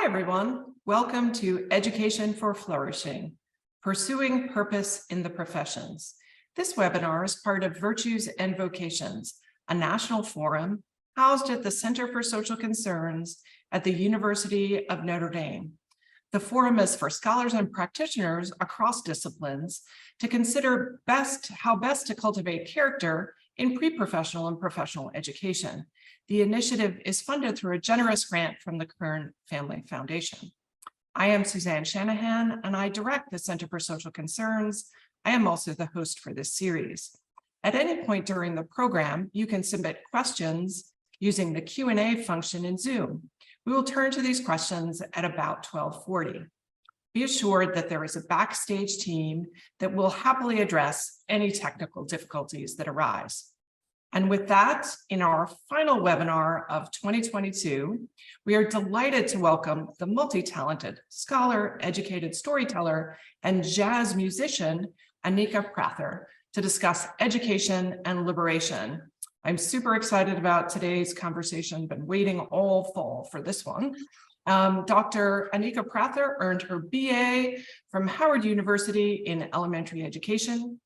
everyone. Welcome to Education for Flourishing, Pursuing Purpose in the Professions. This webinar is part of Virtues and Vocations, a national forum housed at the Center for Social Concerns at the University of Notre Dame. The forum is for scholars and practitioners across disciplines to consider how best to cultivate character in pre-professional and professional education. The initiative is funded through a generous grant from the Kern Family Foundation. I am Suzanne Shanahan, and I direct the Center for Social Concerns. I am also the host for this series. At any point during the program, you can submit questions using the Q&A function in Zoom. We will turn to these questions at about 12:40. Be assured that there is a backstage team that will happily address any technical difficulties that arise. And with that, in our final webinar of 2022, we are delighted to welcome the multi-talented scholar, educated storyteller, and jazz musician, Anika Prather, to discuss education and liberation. I'm super excited about today's conversation, been waiting all fall for this one. Dr. Anika Prather earned her BA from Howard University in elementary education.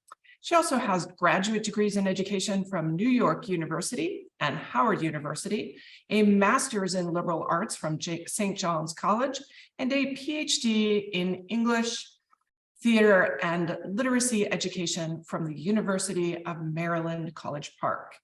She also has graduate degrees in education from New York University and Howard University, a master's in liberal arts from St. John's College, and a PhD in English, theater, and literacy education from the University of Maryland, College Park.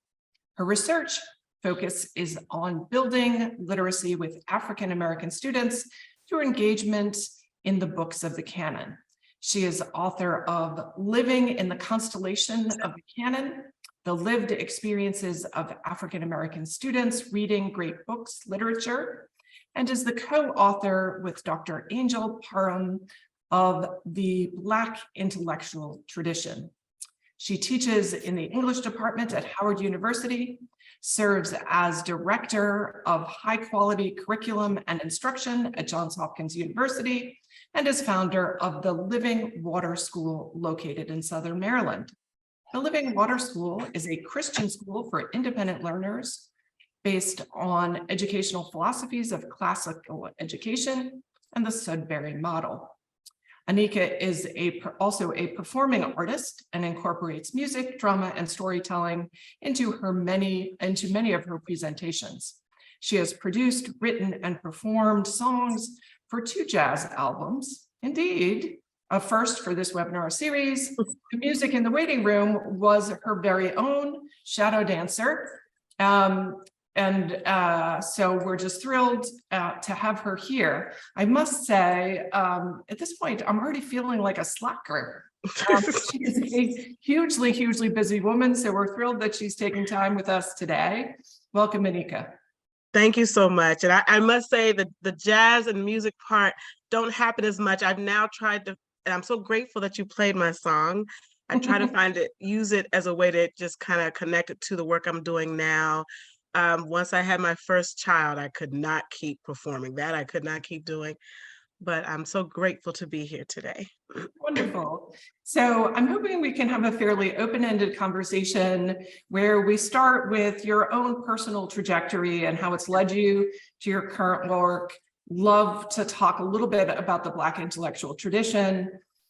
Her research focus is on building literacy with African American students through engagement in the books of the canon. She is author of Living in the Constellation of the Canon, the lived experiences of African American students reading great books, literature, and is the co-author with Dr. Angel Parham of the Black Intellectual Tradition. She teaches in the English department at Howard University, serves as director of high quality curriculum and instruction at Johns Hopkins University, and is founder of the Living Water School located in Southern Maryland. The Living Water School is a Christian school for independent learners based on educational philosophies of classical education and the Sudbury model. Anika is also a performing artist and incorporates music, drama, and storytelling into many of her presentations. She has produced, written, and performed songs for 2 jazz albums. Indeed, a first for this webinar series. The music in the waiting room was her very own shadow dancer. So we're just thrilled to have her here. I must say, at this point, I'm already feeling like a slacker. She is a hugely, hugely busy woman, so we're thrilled that she's taking time with us today. Welcome, Anika. Thank you so much. And I must say that the jazz and music part don't happen as much. I've now tried to, and I'm so grateful that you played my song. I try to use it as a way to just kind of connect it to the work I'm doing now. Once I had my first child, I could not keep performing that. I could not keep doing, but I'm so grateful to be here today. Wonderful. So I'm hoping we can have a fairly open-ended conversation where we start with your own personal trajectory and how it's led you to your current work. Love to talk a little bit about the Black intellectual tradition,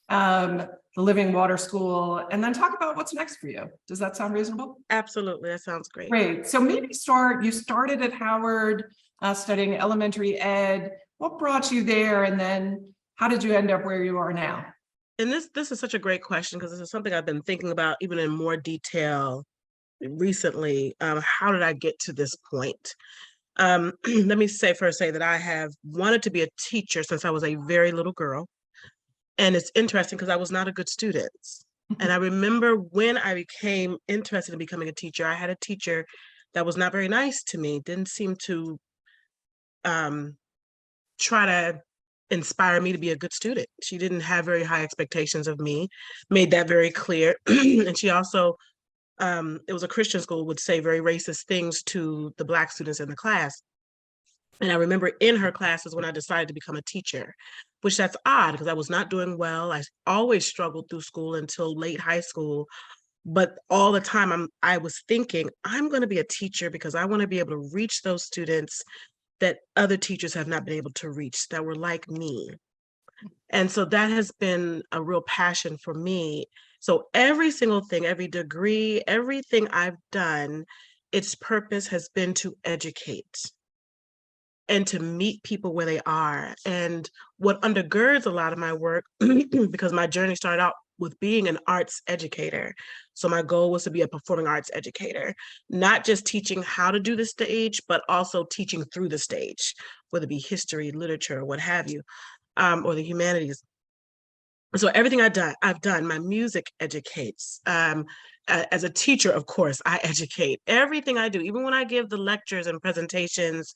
the Living Water School, and then talk about what's next for you. Does that sound reasonable? Absolutely, that sounds great. Great. So maybe you started at Howard studying elementary ed. What brought you there? And then how did you end up where you are now? And this is such a great question because this is something I've been thinking about even in more detail recently. How did I get to this point? Let me say that I have wanted to be a teacher since I was a very little girl. And it's interesting because I was not a good student. And I remember when I became interested in becoming a teacher, I had a teacher that was not very nice to me, didn't seem to try to inspire me to be a good student. She didn't have very high expectations of me, made that very clear. And she also, it was a Christian school, would say very racist things to the Black students in the class. And I remember in her classes when I decided to become a teacher, which that's odd because I was not doing well. I always struggled through school until late high school. But all the time I was thinking, I'm going to be a teacher because I want to be able to reach those students that other teachers have not been able to reach, that were like me. And so that has been a real passion for me. So every single thing, every degree, everything I've done, its purpose has been to educate and to meet people where they are. And what undergirds a lot of my work, because my journey started out with being an arts educator. So my goal was to be a performing arts educator, not just teaching how to do the stage, but also teaching through the stage, whether it be history, literature, what have you, or the humanities. So everything I've done, my music educates. As a teacher, of course, I educate. Everything I do, even when I give the lectures and presentations,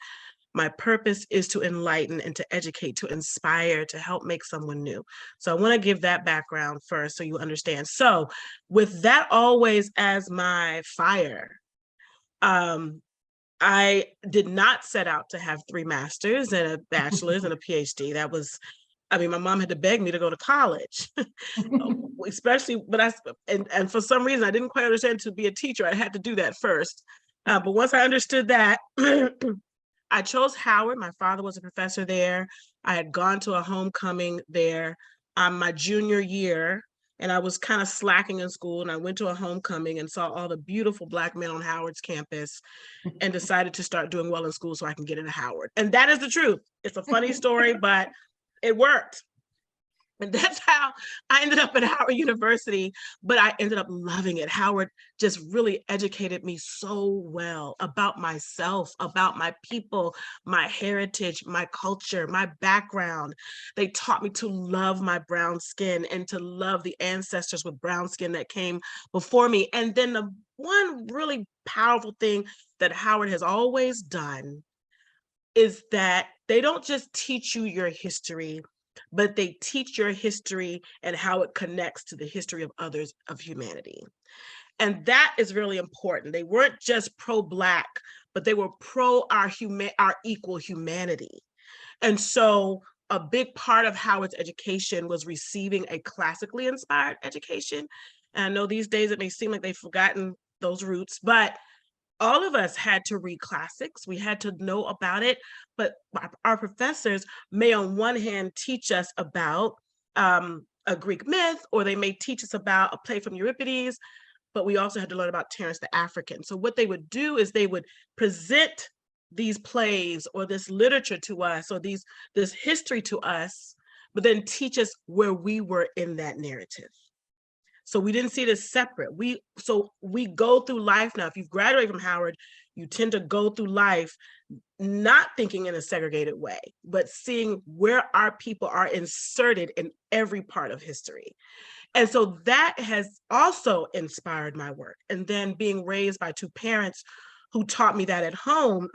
my purpose is to enlighten and to educate, to inspire, to help make someone new. So I want to give that background first so you understand. So with that always as my fire, I did not set out to have 3 masters and a bachelor's and a PhD. That was, I mean, my mom had to beg me to go to college, especially, but and for some reason, I didn't quite understand to be a teacher, I had to do that first. But once I understood that, I chose Howard. My father was a professor there. I had gone to a homecoming there my junior year, and I was kind of slacking in school, and I went to a homecoming and saw all the beautiful Black men on Howard's campus and decided to start doing well in school so I can get into Howard. And that is the truth. It's a funny story, but it worked. And that's how I ended up at Howard University, but I ended up loving it. Howard just really educated me so well about myself, about my people, my heritage, my culture, my background. They taught me to love my brown skin and to love the ancestors with brown skin that came before me. And then the one really powerful thing that Howard has always done is that they don't just teach you your history, but they teach your history and how it connects to the history of others, of humanity. And that is really important. They weren't just pro-Black, but they were pro our equal humanity. And so a big part of Howard's education was receiving a classically inspired education. And I know these days it may seem like they've forgotten those roots, but all of us had to read classics. We had to know about it, but our professors may on one hand teach us about a Greek myth, or they may teach us about a play from Euripides, but we also had to learn about Terence the African. So what they would do is they would present these plays or this literature to us, or this history to us, but then teach us where we were in that narrative. So we didn't see it as separate. We go through life now. If you've graduated from Howard, you tend to go through life not thinking in a segregated way, but seeing where our people are inserted in every part of history. And so that has also inspired my work. And then being raised by 2 parents who taught me that at home,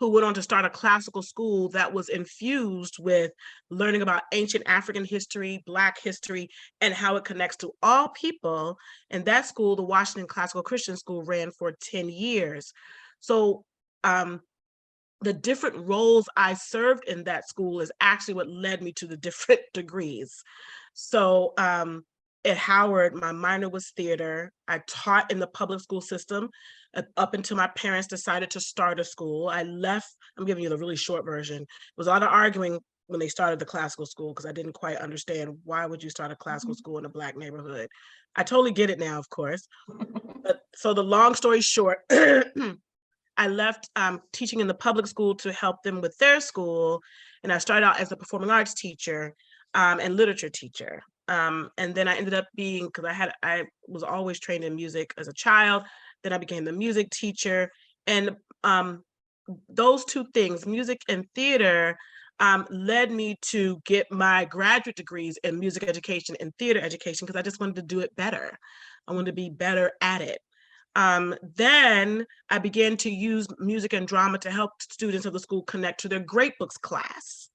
who went on to start a classical school that was infused with learning about ancient African history, Black history, and how it connects to all people. And that school, the Washington Classical Christian School, ran for 10 years. So the different roles I served in that school is actually what led me to the different degrees. So at Howard, my minor was theater. I taught in the public school system up until my parents decided to start a school. I left, I'm giving you the really short version. It was a lot of arguing when they started the classical school because I didn't quite understand why would you start a classical school in a Black neighborhood. I totally get it now, of course. But so the long story short, I left teaching in the public school to help them with their school. And I started out as a performing arts teacher and literature teacher. And then I ended up being, because I was always trained in music as a child. Then I became the music teacher. And those 2 things, music and theater, led me to get my graduate degrees in music education and theater education because I just wanted to do it better. I wanted to be better at it. Then I began to use music and drama to help students of the school connect to their great books class,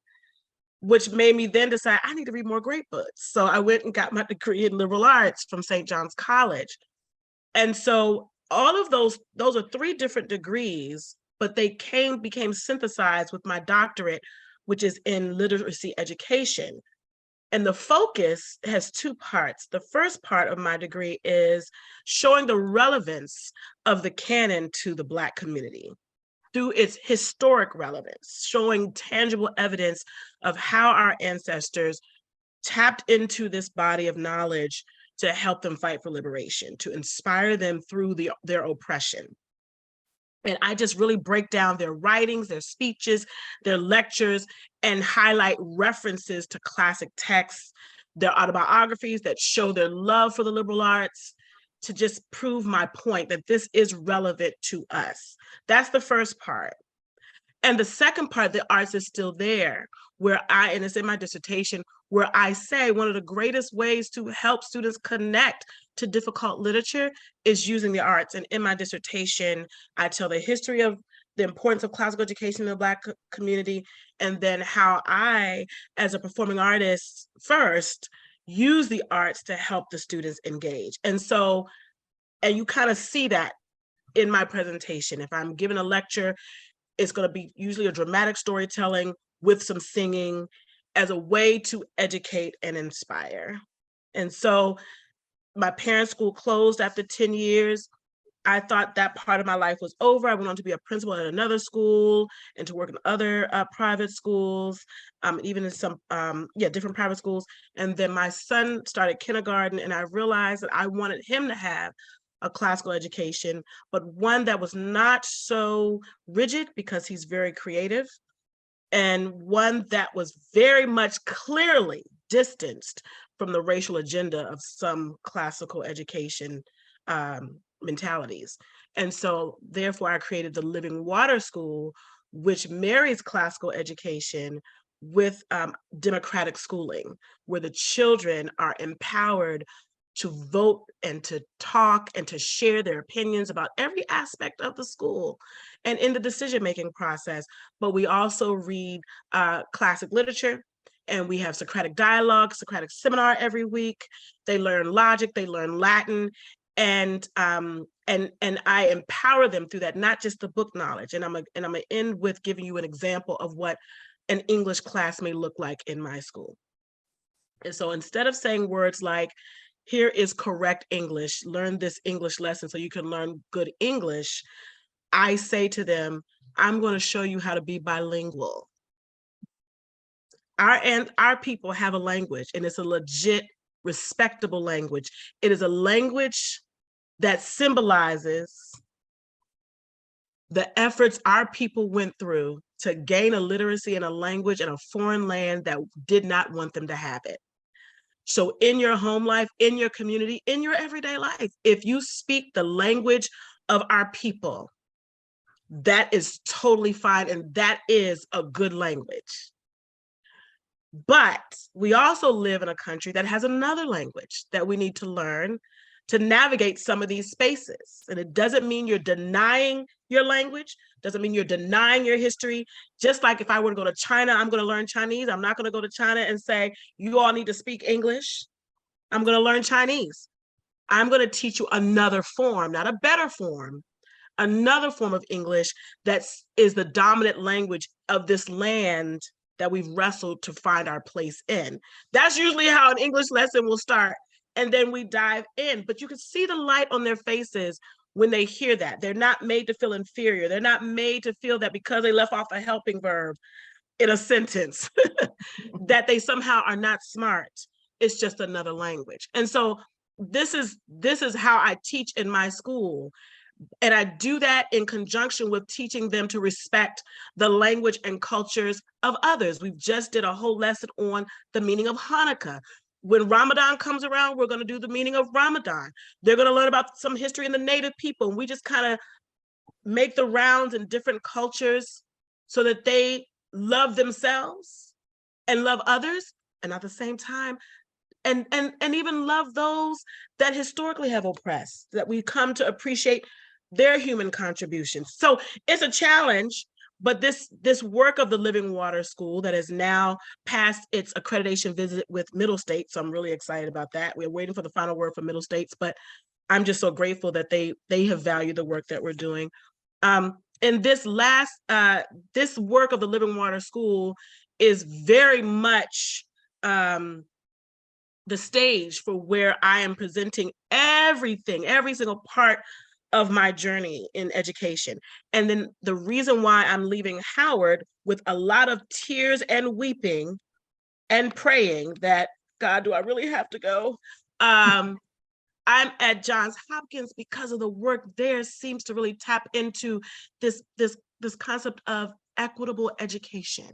which made me then decide I need to read more great books. So I went and got my degree in liberal arts from St. John's College. And so all of those are 3 different degrees, but they became synthesized with my doctorate, which is in literacy education. And the focus has 2 parts. The first part of my degree is showing the relevance of the canon to the Black community. through its historic relevance, showing tangible evidence of how our ancestors tapped into this body of knowledge to help them fight for liberation, to inspire them through their oppression. And I just really break down their writings, their speeches, their lectures, and highlight references to classic texts, their autobiographies that show their love for the liberal arts, to just prove my point that this is relevant to us. That's the first part. And the second part, the arts is still there, and it's in my dissertation, where I say one of the greatest ways to help students connect to difficult literature is using the arts. And in my dissertation, I tell the history of the importance of classical education in the Black community, and then how I, as a performing artist first, use the arts to help the students engage. And you kind of see that in my presentation. If I'm giving a lecture, it's going to be usually a dramatic storytelling with some singing as a way to educate and inspire. And so my parents' school closed after 10 years. I thought that part of my life was over. I went on to be a principal at another school and to work in other private schools, even in some different private schools. And then my son started kindergarten, and I realized that I wanted him to have a classical education, but one that was not so rigid because he's very creative, and one that was very much clearly distanced from the racial agenda of some classical education mentalities. And so therefore I created the Living Water School, which marries classical education with democratic schooling, where the children are empowered to vote and to talk and to share their opinions about every aspect of the school and in the decision-making process. But we also read classic literature, and we have Socratic dialogue, Socratic seminar every week. They learn logic, they learn Latin, and I empower them through that, not just the book knowledge. And I'm gonna end with giving you an example of what an English class may look like in my school. And so instead of saying words like, here is correct English, learn this English lesson so you can learn good English, I say to them, I'm going to show you how to be bilingual. Our people have a language, and it's a legit, respectable language. It is a language that symbolizes the efforts our people went through to gain a literacy in a language in a foreign land that did not want them to have it. So in your home life, in your community, in your everyday life, if you speak the language of our people, that is totally fine, and that is a good language. But we also live in a country that has another language that we need to learn to navigate some of these spaces. And it doesn't mean you're denying your language, doesn't mean you're denying your history. Just like if I were to go to China, I'm going to learn Chinese. I'm not going to go to China and say, you all need to speak English. I'm going to learn Chinese. I'm going to teach you another form, not a better form, another form of English that is the dominant language of this land that we've wrestled to find our place in. That's usually how an English lesson will start. And then we dive in, but you can see the light on their faces when they hear that. They're not made to feel inferior. They're not made to feel that because they left off a helping verb in a sentence, that they somehow are not smart. It's just another language. And so this is how I teach in my school. And I do that in conjunction with teaching them to respect the language and cultures of others. We just did a whole lesson on the meaning of Hanukkah. When Ramadan comes around, we're going to do the meaning of Ramadan. They're going to learn about some history in the native people. And we just kind of make the rounds in different cultures so that they love themselves and love others, and at the same time, and even love those that historically have oppressed, that we come to appreciate their human contributions. So it's a challenge, but this work of the Living Water School that has now passed its accreditation visit with Middle States, so I'm really excited about that. We're waiting for the final word from Middle States, but I'm just so grateful that they have valued the work that we're doing. And this work of the Living Water School is very much the stage for where I am presenting everything, every single part of my journey in education. And then the reason why I'm leaving Howard with a lot of tears and weeping and praying that, God, do I really have to go? I'm at Johns Hopkins because of the work there seems to really tap into this concept of equitable education.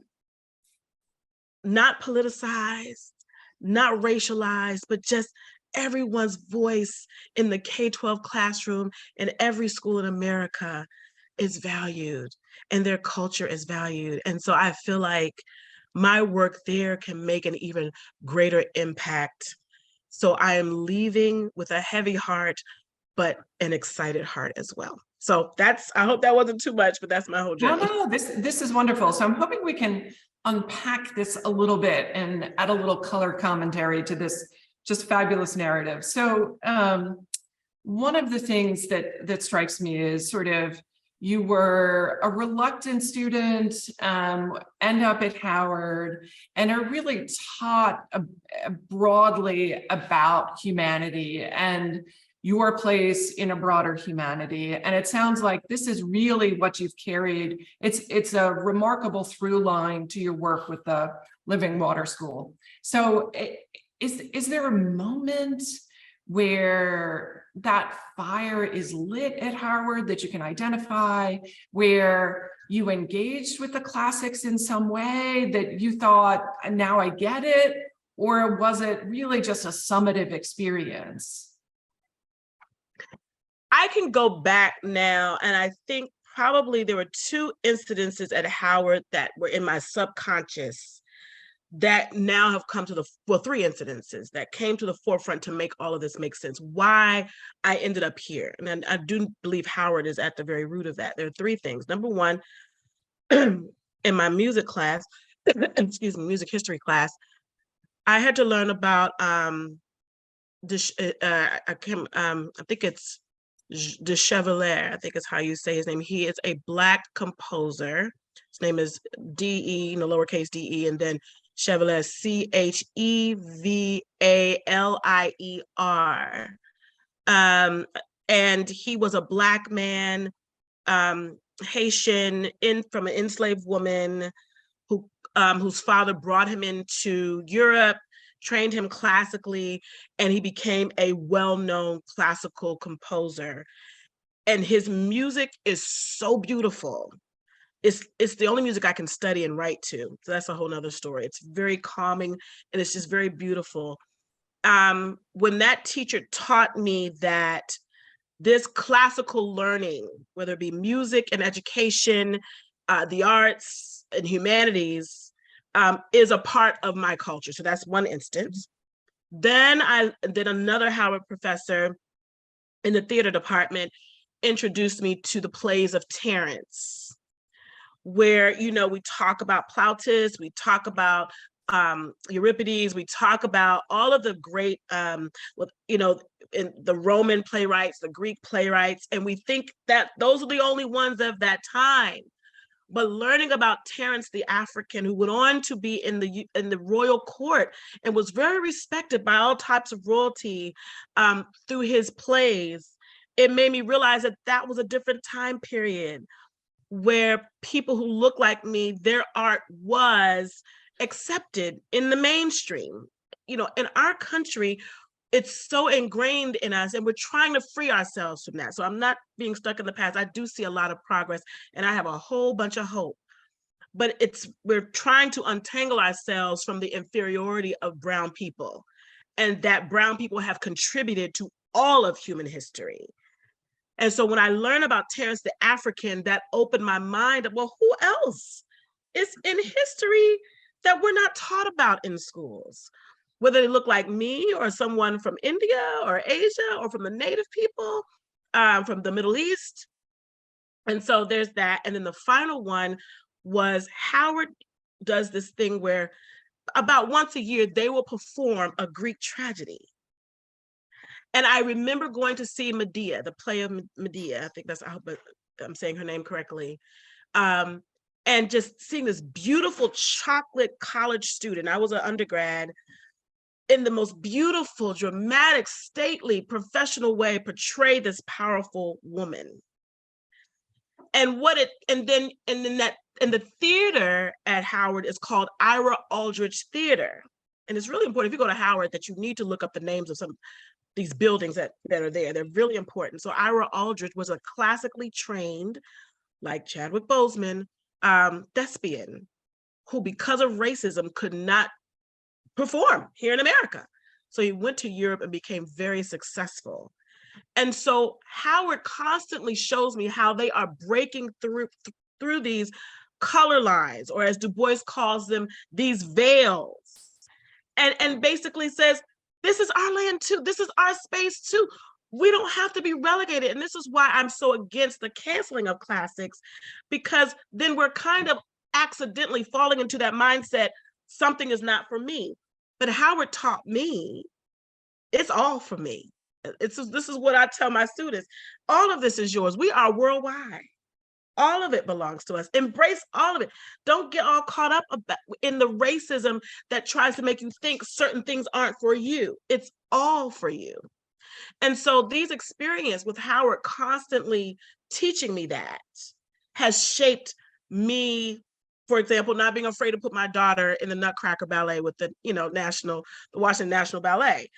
Not politicized, not racialized, but just everyone's voice in the K-12 classroom in every school in America is valued and their culture is valued. And so I feel like my work there can make an even greater impact. So I am leaving with a heavy heart, but an excited heart as well. So I hope that wasn't too much, but that's my whole journey. No, this is wonderful. So I'm hoping we can unpack this a little bit and add a little color commentary to this just fabulous narrative. So one of the things that strikes me is sort of you were a reluctant student, end up at Howard, and are really taught broadly about humanity and your place in a broader humanity. And it sounds like this is really what you've carried. It's a remarkable through line to your work with the Living Water School. So is there a moment where that fire is lit at Howard that you can identify, where you engaged with the classics in some way that you thought, now I get it? Or was it really just a summative experience? I can go back now, and I think probably there were two incidences at Howard that were in my subconscious that now have come to three incidences that came to the forefront to make all of this make sense, why I ended up here. And I do believe Howard is at the very root of that. There are three things. Number one, in my music class, excuse me, music history class, I had to learn about, I think it's the Chevalier, I think is how you say his name. He is a Black composer. His name is D-E, lowercase D-E, and then Chevalier, Chevalier. And he was a Black man, Haitian, from an enslaved woman whose father brought him into Europe, trained him classically, and he became a well-known classical composer. And his music is so beautiful. It's the only music I can study and write to. So that's a whole nother story. It's very calming and it's just very beautiful. When that teacher taught me that this classical learning, whether it be music and education, the arts and humanities, is a part of my culture. So that's one instance. Then another Howard professor in the theater department introduced me to the plays of Terrence, where, we talk about Plautus, we talk about Euripides, we talk about all of the great, in the Roman playwrights, the Greek playwrights, and we think that those are the only ones of that time. But learning about Terrence the African, who went on to be in the royal court and was very respected by all types of royalty through his plays, it made me realize that was a different time period where people who look like me, their art was accepted in the mainstream. In our country, it's so ingrained in us, and we're trying to free ourselves from that. So I'm not being stuck in the past. I do see a lot of progress, and I have a whole bunch of hope. But we're trying to untangle ourselves from the inferiority of brown people, and that brown people have contributed to all of human history. And so when I learned about Terrence the African, that opened my mind. Well, who else is in history that we're not taught about in schools? Whether they look like me or someone from India or Asia or from the native people, from the Middle East. And so there's that. And then the final one was Howard does this thing where about once a year, they will perform a Greek tragedy. And I remember going to see Medea, the play of Medea. I think I hope I'm saying her name correctly. And just seeing this beautiful chocolate college student. I was an undergrad. in the most beautiful, dramatic, stately, professional way, portray this powerful woman. And then the theater at Howard is called Ira Aldridge Theater. And it's really important if you go to Howard that you need to look up the names of some of these buildings that are there. They're really important. So Ira Aldridge was a classically trained, like Chadwick Boseman, thespian who, because of racism, could not perform here in America. So he went to Europe and became very successful. And so Howard constantly shows me how they are breaking through these color lines, or as Du Bois calls them, these veils, and basically says, this is our land too. This is our space too. We don't have to be relegated. And this is why I'm so against the canceling of classics, because then we're kind of accidentally falling into that mindset, something is not for me. But Howard taught me, it's all for me. This is what I tell my students. All of this is yours. We are worldwide. All of it belongs to us. Embrace all of it. Don't get all caught up in the racism that tries to make you think certain things aren't for you. It's all for you. And so these experiences with Howard constantly teaching me that has shaped me. For example, not being afraid to put my daughter in the Nutcracker Ballet with the Washington National Ballet.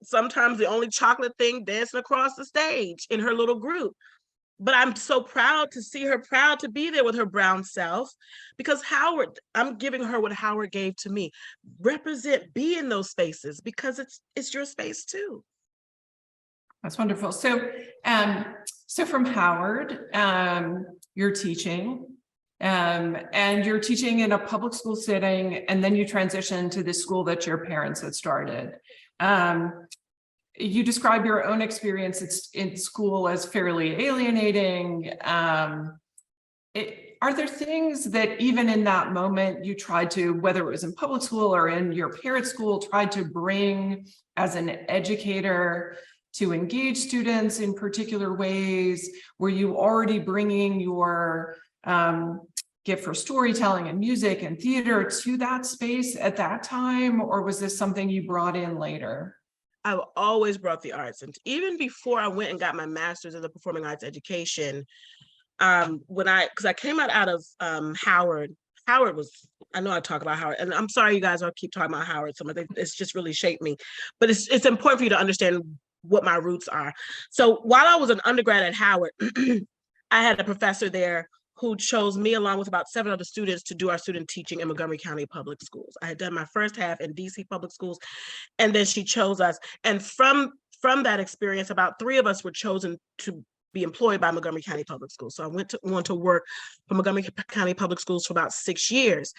Sometimes the only chocolate thing dancing across the stage in her little group. But I'm so proud to see her proud to be there with her brown self, because I'm giving her what Howard gave to me. Represent, be in those spaces, because it's your space too. That's wonderful. So from Howard, you're teaching, and you're teaching in a public school setting, and then you transition to the school that your parents had started. You describe your own experience in school as fairly alienating. Are there things that even in that moment you tried to, whether it was in public school or in your parents' school, tried to bring as an educator to engage students in particular ways? Were you already bringing your gift for storytelling and music and theater to that space at that time, or was this something you brought in later? I've always brought the arts, and even before I went and got my master's in the performing arts education, because I came out of Howard. Howard was, I know I talk about Howard, and I'm sorry you guys, I keep talking about Howard. It's just really shaped me, but it's important for you to understand what my roots are. So while I was an undergrad at Howard, I had a professor there who chose me along with about 7 other students to do our student teaching in Montgomery County Public Schools. I had done my first half in DC Public Schools, and then she chose us. And from that experience, about 3 of us were chosen to be employed by Montgomery County Public Schools. So I went to work for Montgomery County Public Schools for about 6 years.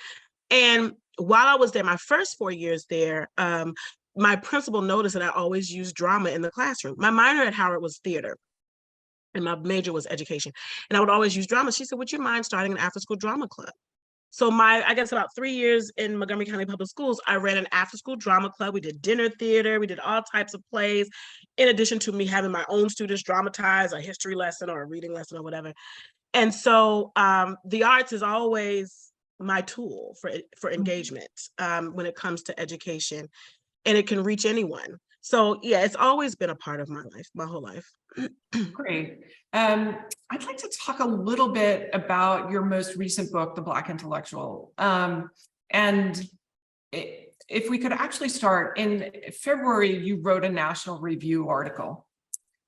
And while I was there, my first 4 years there, my principal noticed that I always used drama in the classroom. My minor at Howard was theater, and my major was education. And I would always use drama. She said, would you mind starting an after-school drama club? So I guess about 3 years in Montgomery County Public Schools, I ran an after-school drama club. We did dinner theater. We did all types of plays, in addition to me having my own students dramatize a history lesson or a reading lesson or whatever. And so the arts is always my tool for engagement when it comes to education, and it can reach anyone. So yeah, it's always been a part of my life, my whole life. Great. I'd like to talk a little bit about your most recent book, The Black Intellectual. And if we could actually start, in February, you wrote a National Review article.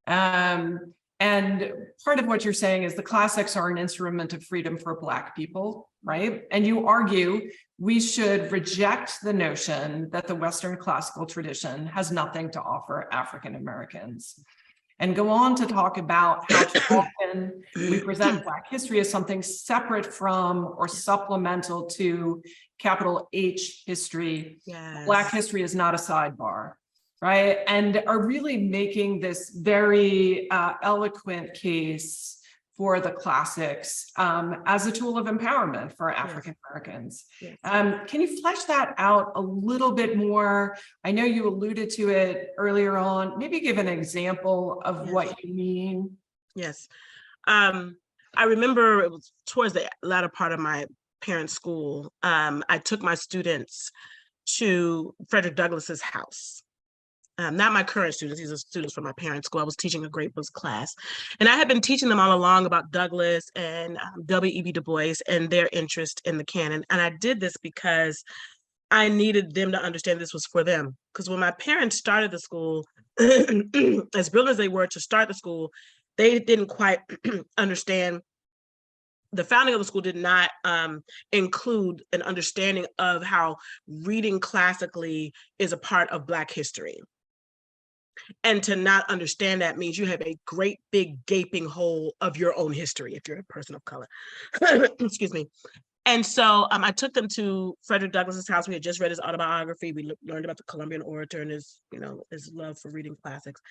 And part of what you're saying is the classics are an instrument of freedom for Black people, right? And you argue we should reject the notion that the Western classical tradition has nothing to offer African Americans, and go on to talk about how often we present Black history as something separate from or supplemental to capital H history. Yes. Black history is not a sidebar, right? And are really making this very eloquent case for the classics as a tool of empowerment for African Americans. Yes. Can you flesh that out a little bit more? I know you alluded to it earlier on. Maybe give an example of what you mean. Yes. I remember it was towards the latter part of my parents' school. I took my students to Frederick Douglass's house. Not my current students, these are students from my parents' school. I was teaching a great books class. And I had been teaching them all along about Douglass and W.E.B. Du Bois and their interest in the canon. And I did this because I needed them to understand this was for them. Because when my parents started the school, as brilliant as they were to start the school, they didn't quite understand. The founding of the school did not include an understanding of how reading classically is a part of Black history. And to not understand that means you have a great big gaping hole of your own history if you're a person of color. Excuse me. And so I took them to Frederick Douglass's house. We had just read his autobiography. We learned about the Columbian orator and his love for reading classics.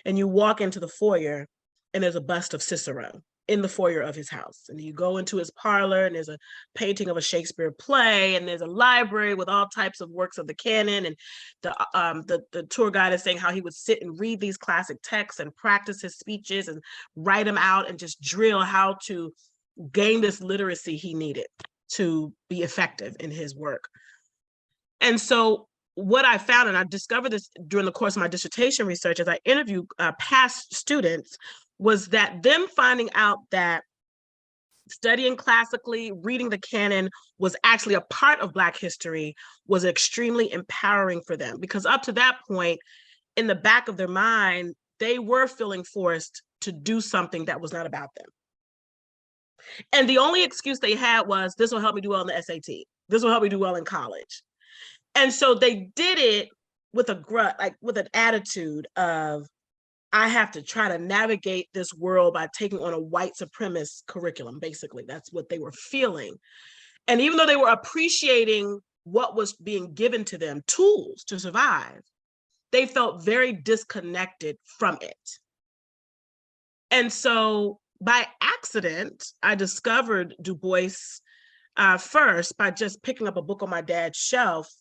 And you walk into the foyer and there's a bust of Cicero in the foyer of his house. And you go into his parlor and there's a painting of a Shakespeare play, and there's a library with all types of works of the canon. And the tour guide is saying how he would sit and read these classic texts and practice his speeches and write them out and just drill how to gain this literacy he needed to be effective in his work. And so what I found, and I discovered this during the course of my dissertation research as I interviewed past students, was that them finding out that studying classically, reading the canon was actually a part of Black history was extremely empowering for them, because up to that point, in the back of their mind, they were feeling forced to do something that was not about them. And the only excuse they had was, this will help me do well in the SAT. This will help me do well in college. And so they did it with a grunt, like with an attitude of, I have to try to navigate this world by taking on a white supremacist curriculum. Basically, that's what they were feeling. And even though they were appreciating what was being given to them, tools to survive, they felt very disconnected from it. And so by accident, I discovered Du Bois first by just picking up a book on my dad's shelf,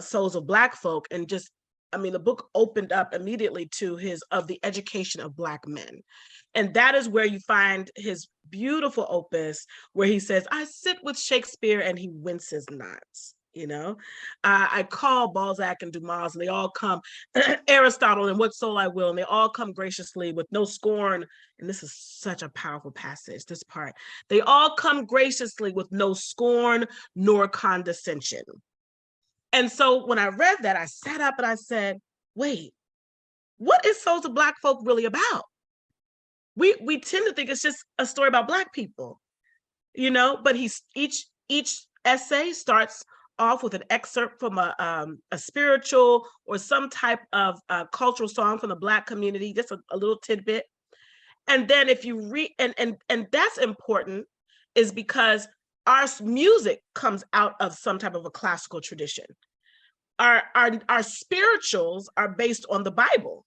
Souls of Black Folk, and just, the book opened up immediately to of the education of Black men. And that is where you find his beautiful opus, where he says, I sit with Shakespeare and he winces not. I call Balzac and Dumas, and they all come, Aristotle and What Soul I Will, and they all come graciously with no scorn. And this is such a powerful passage, this part. They all come graciously with no scorn nor condescension. And so when I read that, I sat up and I said, wait, what is Souls of Black Folk really about? We tend to think it's just a story about Black people, but each essay starts off with an excerpt from a spiritual or some type of cultural song from the Black community, just a little tidbit. And then if you read, and that's important, is because our music comes out of some type of a classical tradition. Our spirituals are based on the Bible,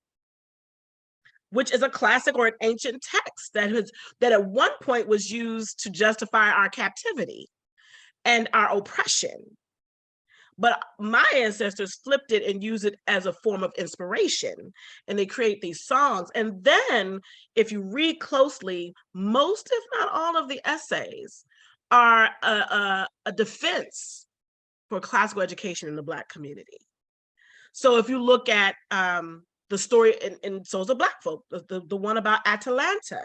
which is a classic or an ancient text that at one point was used to justify our captivity and our oppression. But my ancestors flipped it and used it as a form of inspiration, and they create these songs. And then if you read closely, most, if not all, of the essays are a defense for classical education in the Black community. So if you look at the story in Souls of Black Folk, the one about Atalanta,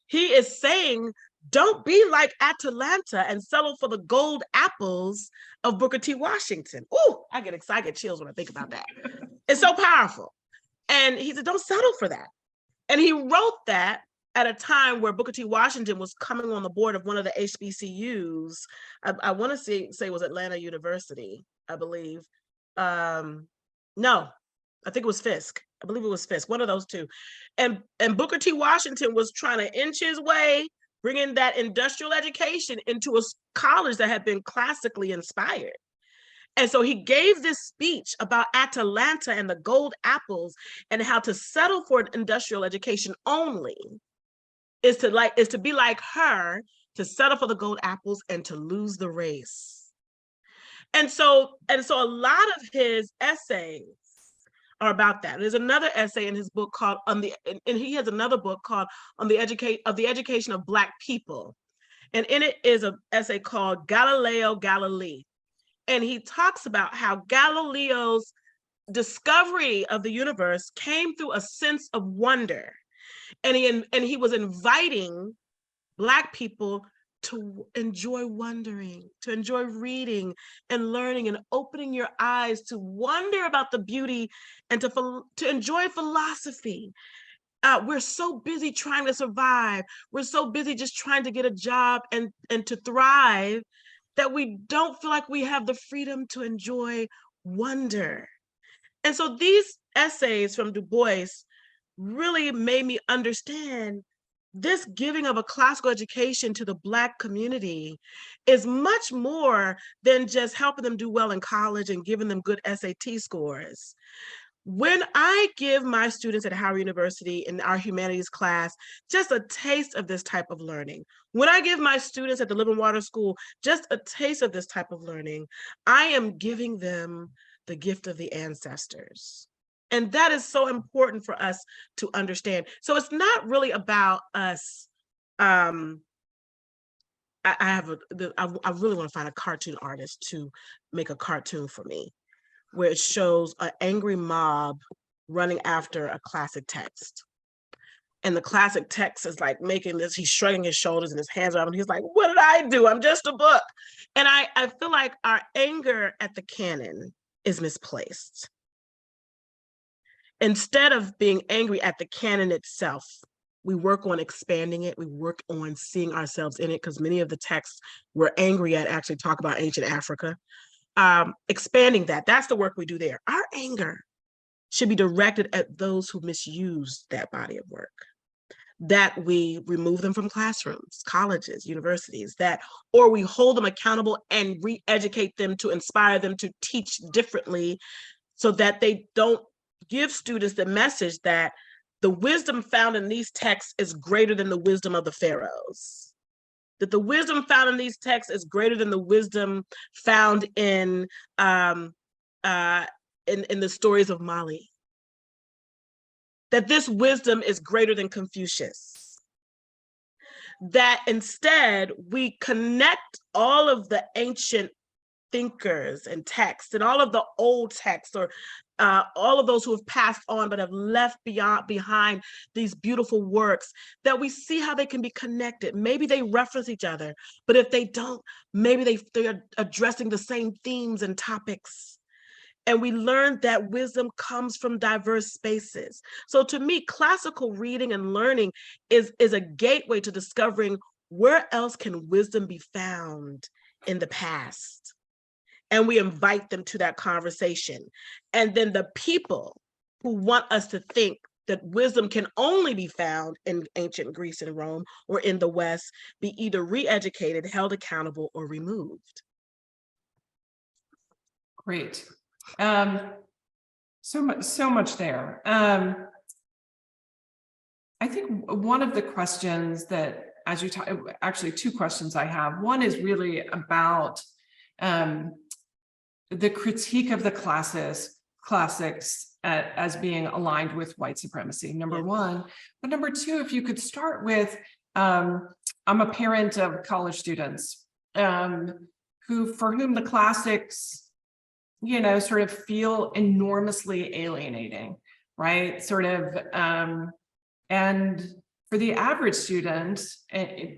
he is saying, don't be like Atalanta and settle for the gold apples of Booker T. Washington. Ooh, I get excited, chills when I think about that. It's so powerful. And he said, don't settle for that. And he wrote that at a time where Booker T. Washington was coming on the board of one of the HBCUs. I want to say it was Atlanta University, I believe. No, I think it was Fisk. I believe it was Fisk, one of those two. And Booker T. Washington was trying to inch his way, bringing that industrial education into a college that had been classically inspired. And so he gave this speech about Atalanta and the gold apples and how to settle for an industrial education only is to be like her, to settle for the gold apples and to lose the race. And so a lot of his essays are about that. There's another essay in his book called and he has another book called On the Education of Black People. And in it is an essay called Galileo Galilei. And he talks about how Galileo's discovery of the universe came through a sense of wonder. And he was inviting Black people to enjoy wondering, to enjoy reading and learning and opening your eyes to wonder about the beauty and to enjoy philosophy. We're so busy trying to survive. We're so busy just trying to get a job and to thrive that we don't feel like we have the freedom to enjoy wonder. And so these essays from Du Bois really made me understand this giving of a classical education to the Black community is much more than just helping them do well in college and giving them good SAT scores. When I give my students at Howard University in our humanities class just a taste of this type of learning, when I give my students at the Living Water School just a taste of this type of learning, I am giving them the gift of the ancestors. And that is so important for us to understand. So it's not really about us. I really want to find a cartoon artist to make a cartoon for me, where it shows an angry mob running after a classic text. And the classic text is like making this, he's shrugging his shoulders and his hands are up, and he's like, what did I do? I'm just a book. And I feel like our anger at the canon is misplaced. Instead of being angry at the canon itself, we work on expanding it. We work on seeing ourselves in it, because many of the texts we're angry at actually talk about ancient Africa. Expanding that's the work we do there. Our anger should be directed at those who misuse that body of work, that we remove them from classrooms, colleges, universities, or we hold them accountable and re-educate them to inspire them to teach differently, so that they don't give students the message that the wisdom found in these texts is greater than the wisdom of the pharaohs, that the wisdom found in these texts is greater than the wisdom found in the stories of Mali, that this wisdom is greater than Confucius, that instead we connect all of the ancient thinkers and texts and all of the old texts, or all of those who have passed on but have left behind these beautiful works, that we see how they can be connected. Maybe they reference each other, but if they don't, maybe they're addressing the same themes and topics. And we learned that wisdom comes from diverse spaces. So to me, classical reading and learning is a gateway to discovering where else can wisdom be found in the past. And we invite them to that conversation. And then the people who want us to think that wisdom can only be found in ancient Greece and Rome or in the West be either re-educated, held accountable, or removed. Great. So much there. I think one of the questions that, as you talk, actually two questions I have. One is really about the critique of the classics as being aligned with white supremacy, number one. But number two, if you could start with, I'm a parent of college students for whom the classics, sort of feel enormously alienating, right? And for the average student,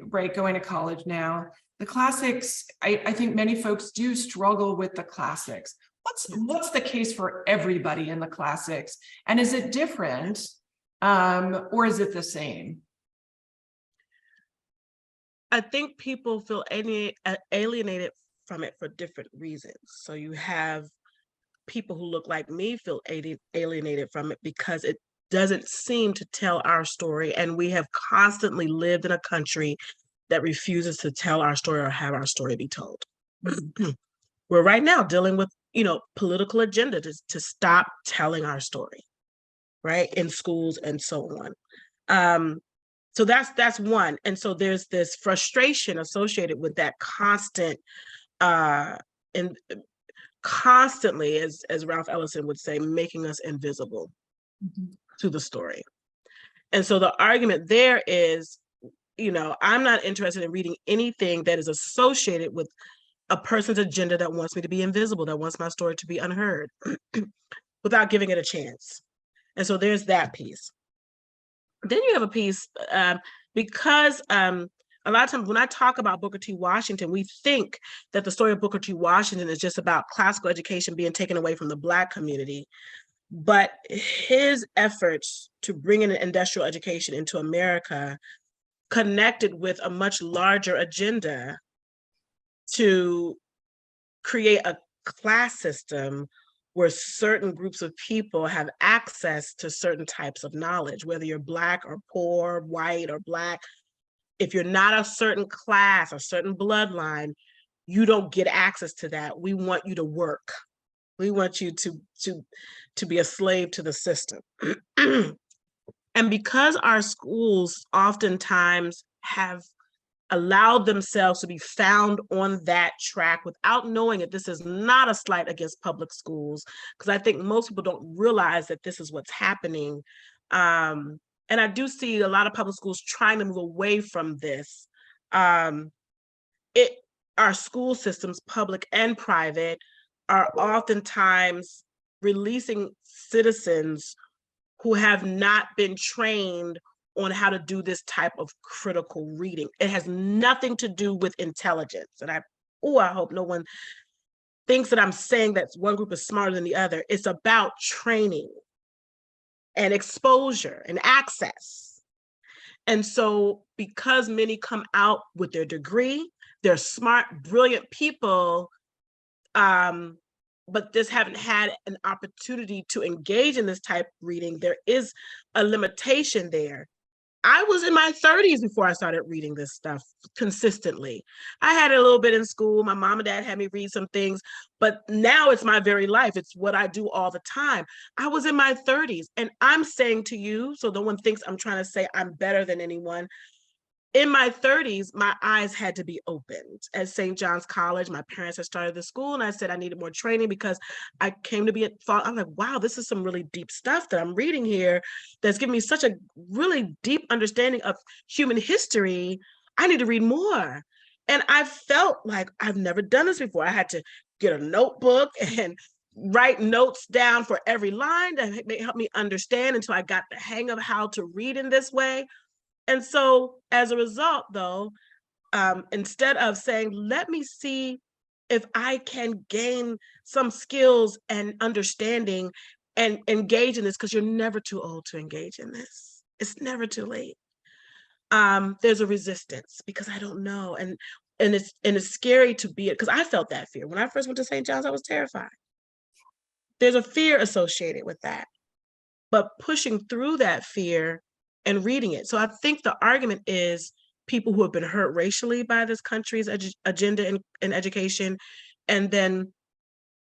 right, going to college now, the classics, I think many folks do struggle with the classics. What's the case for everybody in the classics? And is it different, or is it the same? I think people feel alienated from it for different reasons. So you have people who look like me feel alienated from it because it doesn't seem to tell our story. And we have constantly lived in a country that refuses to tell our story or have our story be told. We're right now dealing with, political agenda to stop telling our story, right, in schools and so on. So that's one. And so there's this frustration associated with that constant and constantly, as Ralph Ellison would say, making us invisible to the story. And so the argument there is, I'm not interested in reading anything that is associated with a person's agenda that wants me to be invisible, that wants my story to be unheard without giving it a chance. And so there's that piece. Then you have a piece, because a lot of times when I talk about Booker T. Washington, we think that the story of Booker T. Washington is just about classical education being taken away from the Black community. But his efforts to bring in an industrial education into America connected with a much larger agenda to create a class system where certain groups of people have access to certain types of knowledge, whether you're Black or poor, white or Black. If you're not a certain class, a certain bloodline, you don't get access to that. We want you to work. We want you to be a slave to the system. And because our schools oftentimes have allowed themselves to be found on that track without knowing it, this is not a slight against public schools, because I think most people don't realize that this is what's happening. And I do see a lot of public schools trying to move away from this. Our school systems, public and private, are oftentimes releasing citizens who have not been trained on how to do this type of critical reading. It has nothing to do with intelligence. And I hope no one thinks that I'm saying that one group is smarter than the other. It's about training and exposure and access. And so because many come out with their degree, they're smart, brilliant people, but just haven't had an opportunity to engage in this type of reading, there is a limitation there. I was in my 30s before I started reading this stuff consistently. I had it a little bit in school. My mom and dad had me read some things, but now it's my very life. It's what I do all the time. I was in my 30s, and I'm saying to you, so no one thinks I'm trying to say I'm better than anyone. In my 30s, my eyes had to be opened. At St. John's College, my parents had started the school, and I said I needed more training because I came to be at fault. I'm like, wow, this is some really deep stuff that I'm reading here that's giving me such a really deep understanding of human history. I need to read more. And I felt like I've never done this before. I had to get a notebook and write notes down for every line that help me understand until I got the hang of how to read in this way. And so as a result, though, instead of saying, let me see if I can gain some skills and understanding and engage in this, because you're never too old to engage in this. It's never too late. There's a resistance because I don't know. And it's scary to be it, because I felt that fear. When I first went to St. John's, I was terrified. There's a fear associated with that. But pushing through that fear and reading it. So I think the argument is people who have been hurt racially by this country's agenda in education, and then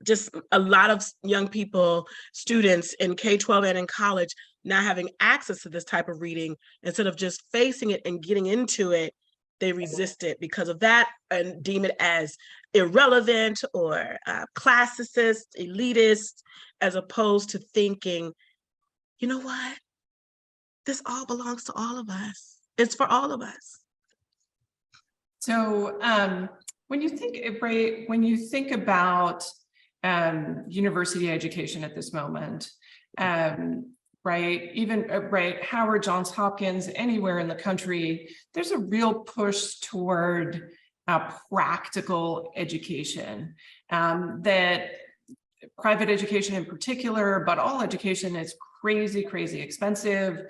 just a lot of young people, students in K-12 and in college, not having access to this type of reading. Instead of just facing it and getting into it, they resist it because of that and deem it as irrelevant or classicist, elitist, as opposed to thinking, you know what? This all belongs to all of us. It's for all of us. So when you think about university education at this moment, right, Howard, Johns Hopkins, anywhere in the country, there's a real push toward practical education, that private education in particular, but all education is crazy expensive.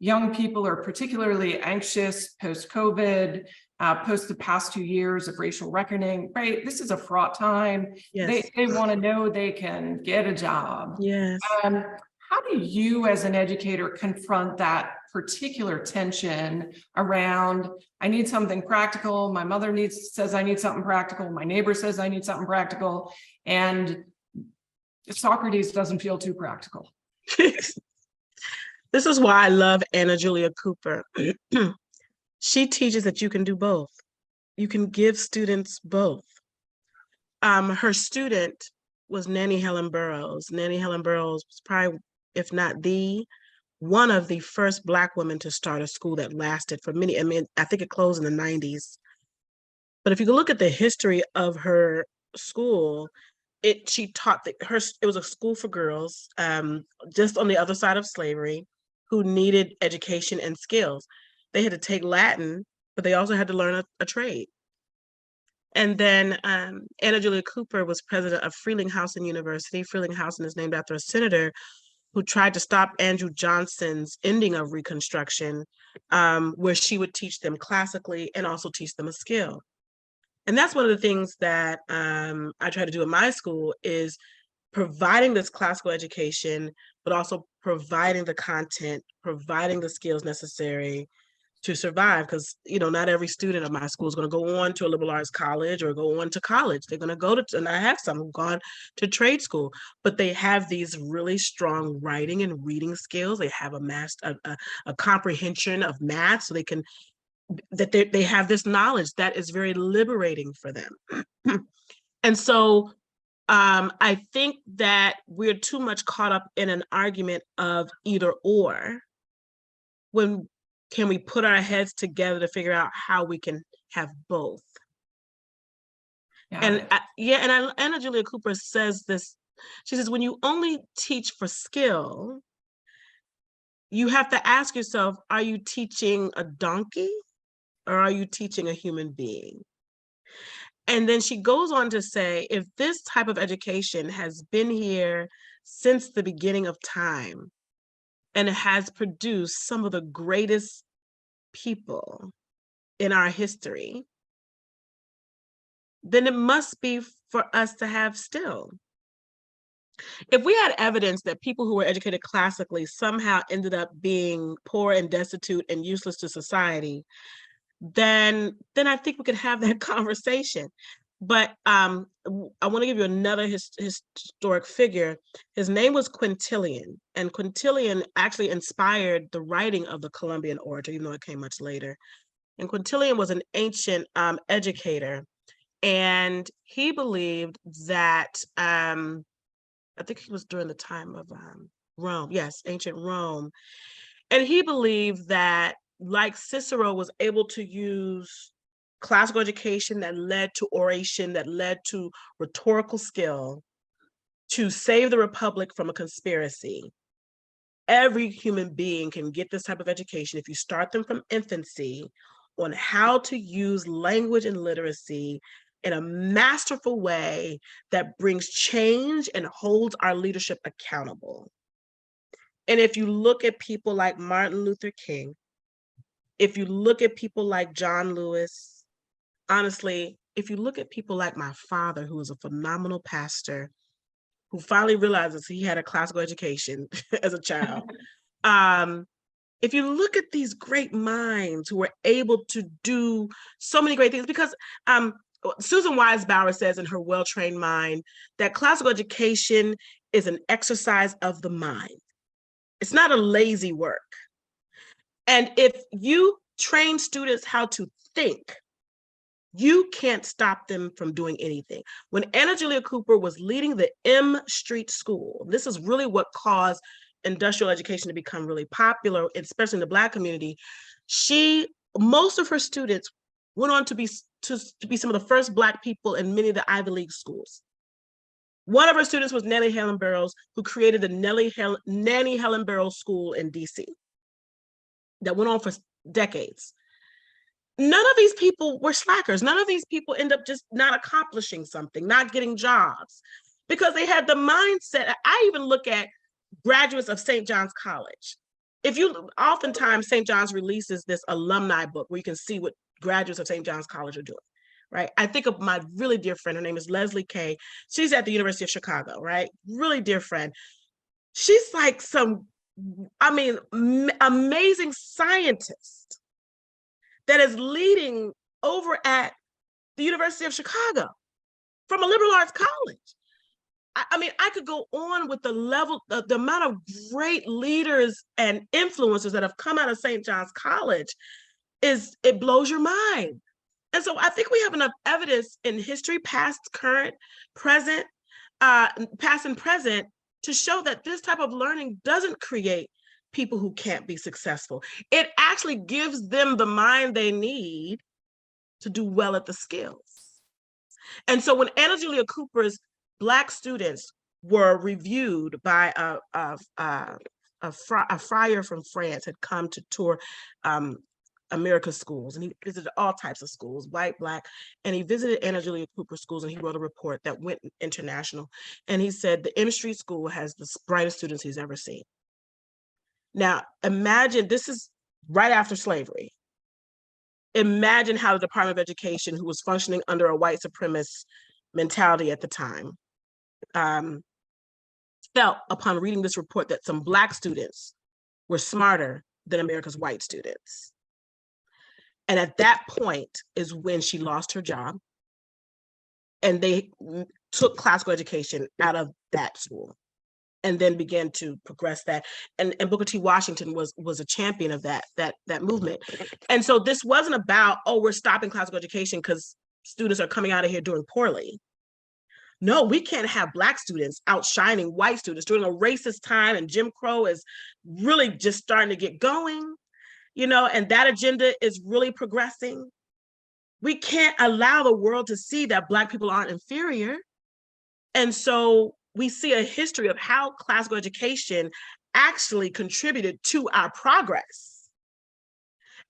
Young people are particularly anxious post-COVID, post the past 2 years of racial reckoning, right? This is a fraught time. Yes. They want to know they can get a job. Yes. How do you as an educator confront that particular tension around, I need something practical, my mother says I need something practical, my neighbor says I need something practical, and Socrates doesn't feel too practical? This is why I love Anna Julia Cooper. She teaches that you can do both. You can give students both. Her student was Nannie Helen Burroughs. Nannie Helen Burroughs was probably, if not one of the first Black women to start a school that lasted for many, I think it closed in the 90s. But if you look at the history of her school, she taught that it was a school for girls, just on the other side of slavery, who needed education and skills. They had to take Latin, but they also had to learn a trade. And then Anna Julia Cooper was president of Frelinghuysen University. Frelinghuysen is named after a senator who tried to stop Andrew Johnson's ending of Reconstruction, where she would teach them classically and also teach them a skill. And that's one of the things that I try to do in my school, is providing this classical education, but also providing the content, providing the skills necessary to survive. Because, you know, not every student of my school is going to go on to a liberal arts college or go on to college. They're going to go to, and I have some who've gone to trade school, but they have these really strong writing and reading skills. They have a comprehension of math, so they have this knowledge that is very liberating for them. And so I think that we're too much caught up in an argument of either or, when can we put our heads together to figure out how we can have both? And Anna Julia Cooper says this. She says, when you only teach for skill, you have to ask yourself, are you teaching a donkey or are you teaching a human being? And then she goes on to say, if this type of education has been here since the beginning of time and it has produced some of the greatest people in our history, then it must be for us to have still. If we had evidence that people who were educated classically somehow ended up being poor and destitute and useless to society, then I think we could have that conversation. But I want to give you another historic figure. His name was Quintilian, and Quintilian actually inspired the writing of the Columbian Orator, even though it came much later. And Quintilian was an ancient educator, and he believed that, I think he was during the time of Rome, yes, ancient Rome. And he believed that, like Cicero was able to use classical education that led to oration, that led to rhetorical skill to save the Republic from a conspiracy, every human being can get this type of education if you start them from infancy on how to use language and literacy in a masterful way that brings change and holds our leadership accountable. And if you look at people like Martin Luther King, if you look at people like John Lewis, honestly, if you look at people like my father, who was a phenomenal pastor, who finally realizes he had a classical education as a child. If you look at these great minds who were able to do so many great things, because Susan Wise Bauer says in her Well-Trained Mind that classical education is an exercise of the mind. It's not a lazy work. And if you train students how to think, you can't stop them from doing anything. When Anna Julia Cooper was leading the M Street School, this is really what caused industrial education to become really popular, especially in the Black community. Most of her students went on to be some of the first Black people in many of the Ivy League schools. One of her students was Nannie Helen Burroughs, who created the Nannie Helen Burroughs School in DC that went on for decades. None of these people were slackers. None of these people end up just not accomplishing something, not getting jobs, because they had the mindset. I even look at graduates of St. John's College. Oftentimes St. John's releases this alumni book where you can see what graduates of St. John's College are doing, right? I think of my really dear friend, her name is Leslie Kay. She's at the University of Chicago, right? Really dear friend. She's like amazing scientist that is leading over at the University of Chicago from a liberal arts college. I could go on with the amount of great leaders and influencers that have come out of St. John's College. It blows your mind. And so I think we have enough evidence in history, past, current, present, past and present, to show that this type of learning doesn't create people who can't be successful. It actually gives them the mind they need to do well at the skills. And so when Anna Julia Cooper's Black students were reviewed by a friar from France, had come to tour America's schools, and he visited all types of schools, white, Black, and he visited Anna Julia Cooper schools, and he wrote a report that went international. And he said the M Street School has the brightest students he's ever seen. Now, imagine, this is right after slavery. Imagine how the Department of Education, who was functioning under a white supremacist mentality at the time, felt upon reading this report that some Black students were smarter than America's white students. And at that point is when she lost her job, and they took classical education out of that school and then began to progress that. And Booker T. Washington was a champion of that movement. And so this wasn't about, oh, we're stopping classical education because students are coming out of here doing poorly. No, we can't have Black students outshining white students during a racist time, and Jim Crow is really just starting to get going, and that agenda is really progressing. We can't allow the world to see that Black people aren't inferior. And so we see a history of how classical education actually contributed to our progress.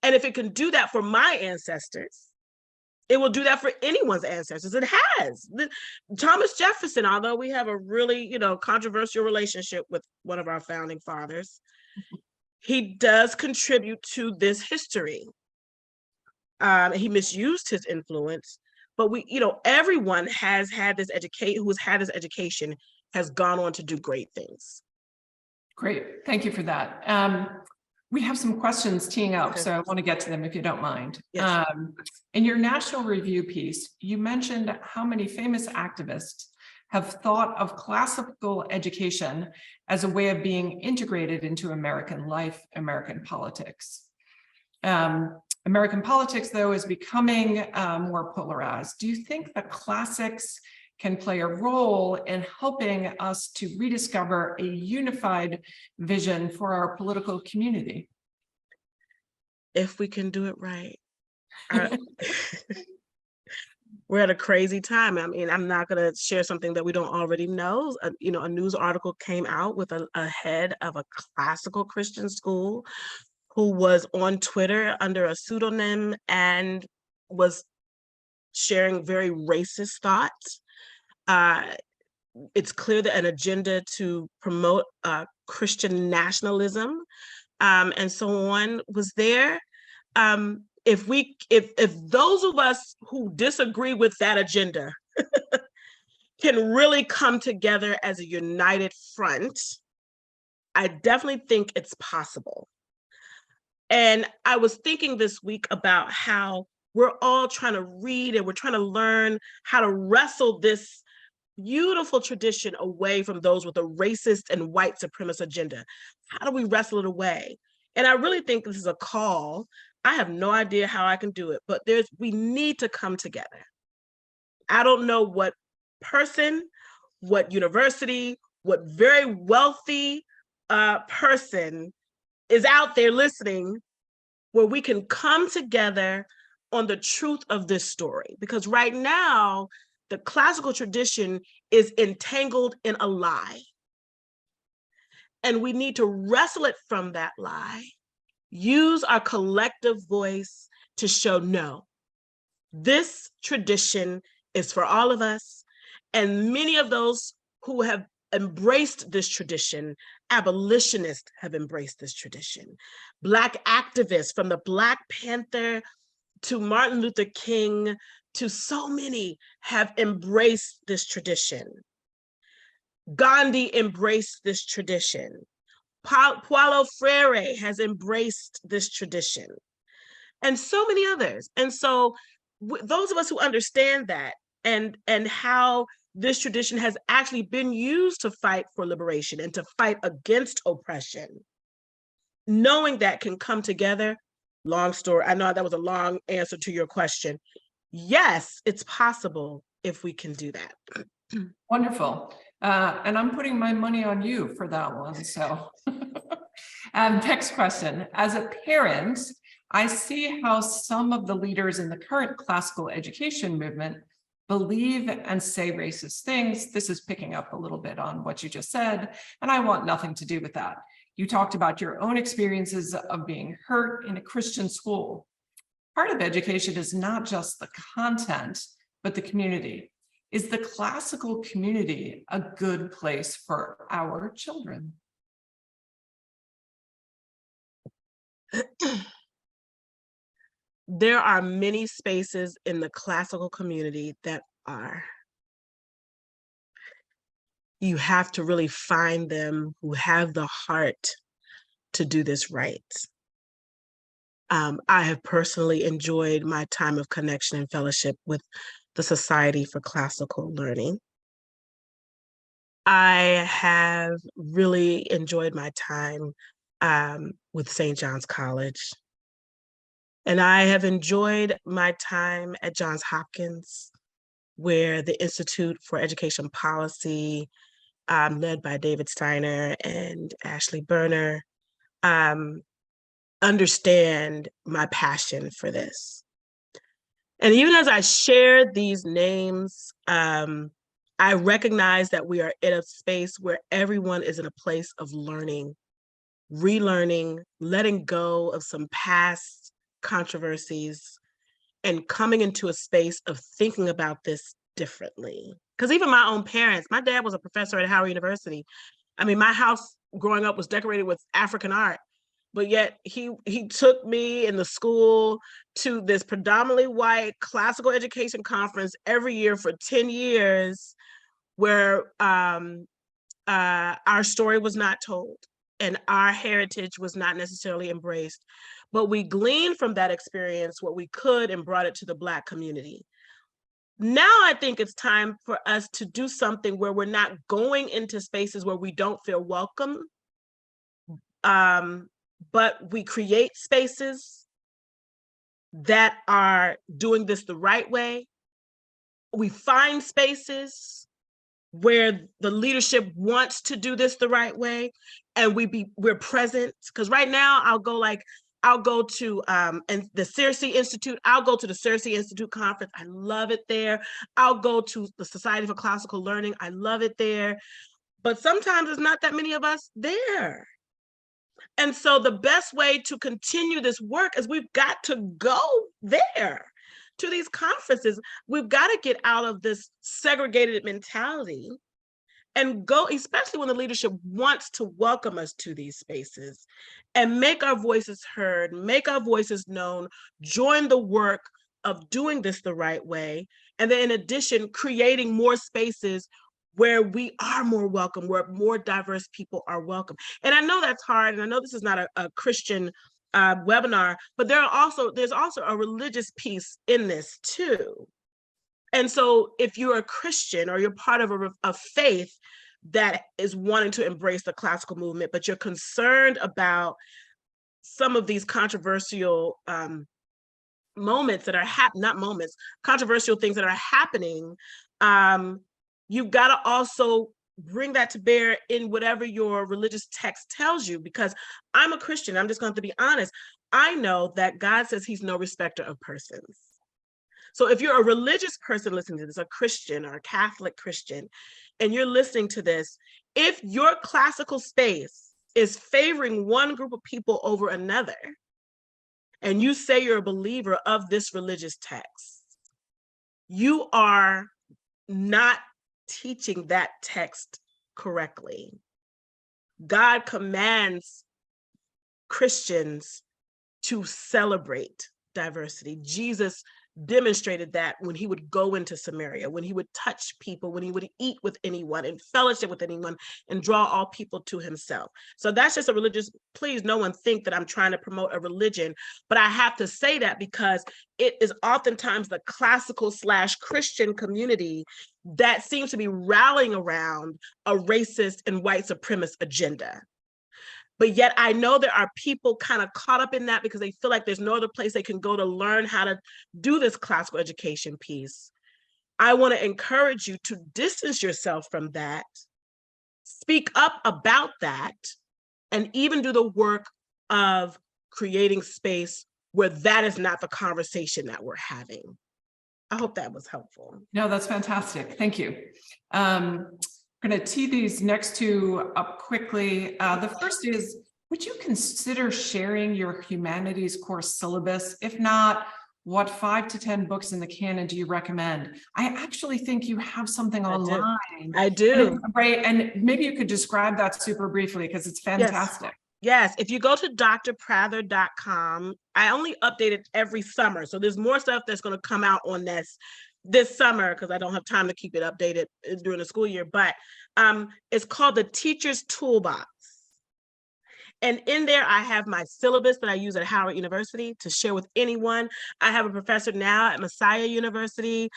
And if it can do that for my ancestors, it will do that for anyone's ancestors. It has. Thomas Jefferson, although we have a really, controversial relationship with one of our founding fathers, he does contribute to this history. He misused his influence, but everyone has had this education has gone on to do great things. Great, thank you for that. We have some questions teeing up, Okay. so I want to get to them if you don't mind. Yes. In your national review piece, you mentioned how many famous activists have thought of classical education as a way of being integrated into American life, American politics. American politics, though, is becoming more polarized. Do you think the classics can play a role in helping us to rediscover a unified vision for our political community? If we can do it right. We're at a crazy time. I mean, I'm not going to share something that we don't already know. A news article came out with a head of a classical Christian school who was on Twitter under a pseudonym and was sharing very racist thoughts. It's clear that an agenda to promote Christian nationalism and so on was there. If those of us who disagree with that agenda can really come together as a united front, I definitely think it's possible. And I was thinking this week about how we're all trying to read and we're trying to learn how to wrestle this beautiful tradition away from those with a racist and white supremacist agenda. How do we wrestle it away? And I really think this is a call. I have no idea how I can do it, but we need to come together. I don't know what person, what university, what very wealthy person is out there listening where we can come together on the truth of this story. Because right now, the classical tradition is entangled in a lie. And we need to wrestle it from that lie, use our collective voice to show, no, this tradition is for all of us. And many of those who have embraced this tradition, abolitionists have embraced this tradition. Black activists, from the Black Panther to Martin Luther King, to so many, have embraced this tradition. Gandhi embraced this tradition. Paulo Freire has embraced this tradition, and so many others. And so those of us who understand that and how this tradition has actually been used to fight for liberation and to fight against oppression, knowing that can come together. Long story, I know that was a long answer to your question. Yes, it's possible if we can do that. Wonderful. And I'm putting my money on you for that one. So next question. As a parent, I see how some of the leaders in the current classical education movement believe and say racist things. This is picking up a little bit on what you just said, and I want nothing to do with that. You talked about your own experiences of being hurt in a Christian school. Part of education is not just the content, but the community. Is the classical community a good place for our children? There are many spaces in the classical community that are. You have to really find them who have the heart to do this right. I have personally enjoyed my time of connection and fellowship with the Society for Classical Learning. I have really enjoyed my time with St. John's College. And I have enjoyed my time at Johns Hopkins, where the Institute for Education Policy, led by David Steiner and Ashley Berner, understand my passion for this. And even as I share these names, I recognize that we are in a space where everyone is in a place of learning, relearning, letting go of some past controversies, and coming into a space of thinking about this differently. Because even my own parents, my dad was a professor at Howard University. I mean, my house growing up was decorated with African art, but yet he took me in the school to this predominantly white classical education conference every year for 10 years, where our story was not told and our heritage was not necessarily embraced. But we gleaned from that experience what we could and brought it to the Black community. Now I think it's time for us to do something where we're not going into spaces where we don't feel welcome, but we create spaces that are doing this the right way. We find spaces where the leadership wants to do this the right way, and we're present. Because right now I'll go to and the Searcy Institute. I'll go to the Searcy Institute conference. I love it there. I'll go to the Society for Classical Learning. I love it there. But sometimes there's not that many of us there. And so the best way to continue this work is we've got to go there to these conferences. We've got to get out of this segregated mentality and go, especially when the leadership wants to welcome us to these spaces, and make our voices heard, make our voices known, join the work of doing this the right way. And then in addition, creating more spaces where we are more welcome, where more diverse people are welcome. And I know that's hard, and I know this is not a Christian webinar, but there's also a religious piece in this too. And so if you're a Christian or you're part of a faith that is wanting to embrace the classical movement, but you're concerned about some of these controversial moments that are controversial things that are happening, you've got to also bring that to bear in whatever your religious text tells you. Because I'm a Christian, I'm just going to be honest. I know that God says he's no respecter of persons. So if you're a religious person listening to this, a Christian or a Catholic Christian, and you're listening to this, if your classical space is favoring one group of people over another, and you say you're a believer of this religious text, you are not teaching that text correctly. God commands Christians to celebrate diversity. Jesus demonstrated that when he would go into Samaria, when he would touch people, when he would eat with anyone and fellowship with anyone and draw all people to himself. So that's just a religious, please no one think that I'm trying to promote a religion, but I have to say that because it is oftentimes the classical / Christian community that seems to be rallying around a racist and white supremacist agenda. But yet I know there are people kind of caught up in that because they feel like there's no other place they can go to learn how to do this classical education piece. I want to encourage you to distance yourself from that, speak up about that, and even do the work of creating space where that is not the conversation that we're having. I hope that was helpful. No, that's fantastic. Thank you. I'm going to tee these next two up quickly. The first is, would you consider sharing your humanities course syllabus? If not, what 5 to 10 books in the canon do you recommend? I actually think you have something online. I do. Right. And maybe you could describe that super briefly because it's fantastic. Yes, if you go to drprather.com, I only update it every summer. So there's more stuff that's going to come out on this summer because I don't have time to keep it updated during the school year. But it's called the Teacher's Toolbox. And in there, I have my syllabus that I use at Howard University to share with anyone. I have a professor now at Messiah University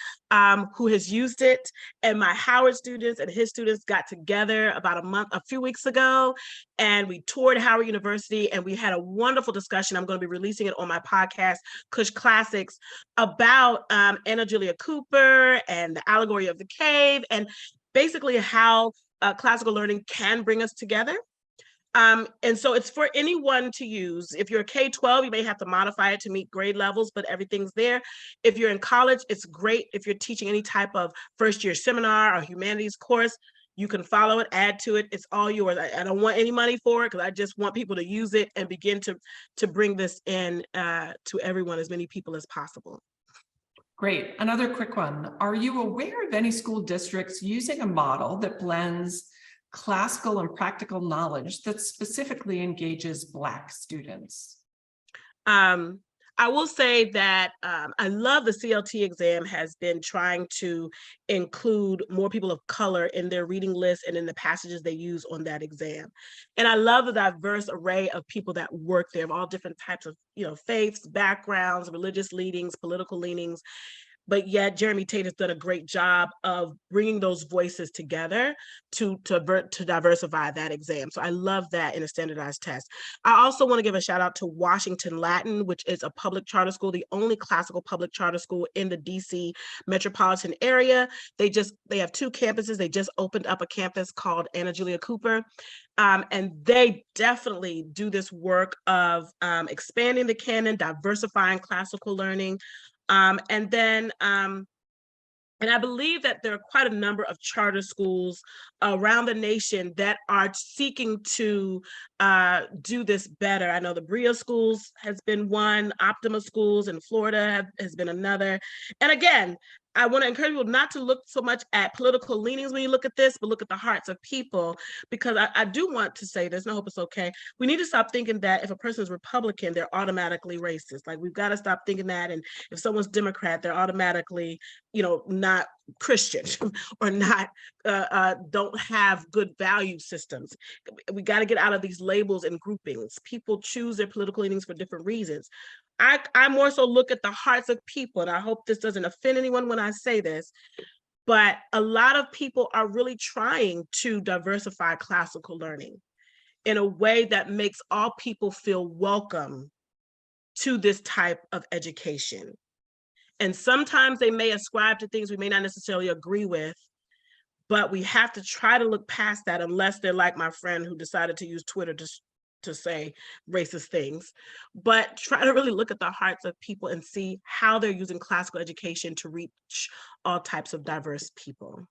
who has used it. And my Howard students and his students got together about a few weeks ago, and we toured Howard University, and we had a wonderful discussion. I'm going to be releasing it on my podcast, Kush Classics, about Anna Julia Cooper and the allegory of the cave, and basically how classical learning can bring us together. And so it's for anyone to use. If you're a K-12, you may have to modify it to meet grade levels, but everything's there. If you're in college, it's great. If you're teaching any type of first-year seminar or humanities course, you can follow it, add to it. It's all yours. I don't want any money for it because I just want people to use it and begin to bring this in to everyone, as many people as possible. Great. Another quick one. Are you aware of any school districts using a model that blends classical and practical knowledge that specifically engages Black students? I will say that I love the CLT exam has been trying to include more people of color in their reading list and in the passages they use on that exam. And I love the diverse array of people that work there, of all different types of, faiths, backgrounds, religious leanings, political leanings. But yet Jeremy Tate has done a great job of bringing those voices together to diversify that exam. So I love that in a standardized test. I also want to give a shout out to Washington Latin, which is a public charter school, the only classical public charter school in the DC metropolitan area. They have 2 campuses. They just opened up a campus called Anna Julia Cooper. And they definitely do this work of expanding the canon, diversifying classical learning. And I believe that there are quite a number of charter schools around the nation that are seeking to do this better. I know the Bria Schools has been one, Optima Schools in Florida has been another. And again, I want to encourage people not to look so much at political leanings when you look at this, but look at the hearts of people, because I do want to say this, and I hope it's okay. We need to stop thinking that if a person is Republican, they're automatically racist. Like, we've got to stop thinking that. And if someone's Democrat, they're automatically, not Christian or not, don't have good value systems. We got to get out of these labels and groupings. People choose their political leanings for different reasons. I more so look at the hearts of people, and I hope this doesn't offend anyone when I say this, but a lot of people are really trying to diversify classical learning in a way that makes all people feel welcome to this type of education. And sometimes they may ascribe to things we may not necessarily agree with, but we have to try to look past that, unless they're like my friend who decided to use Twitter to say racist things. But try to really look at the hearts of people and see how they're using classical education to reach all types of diverse people.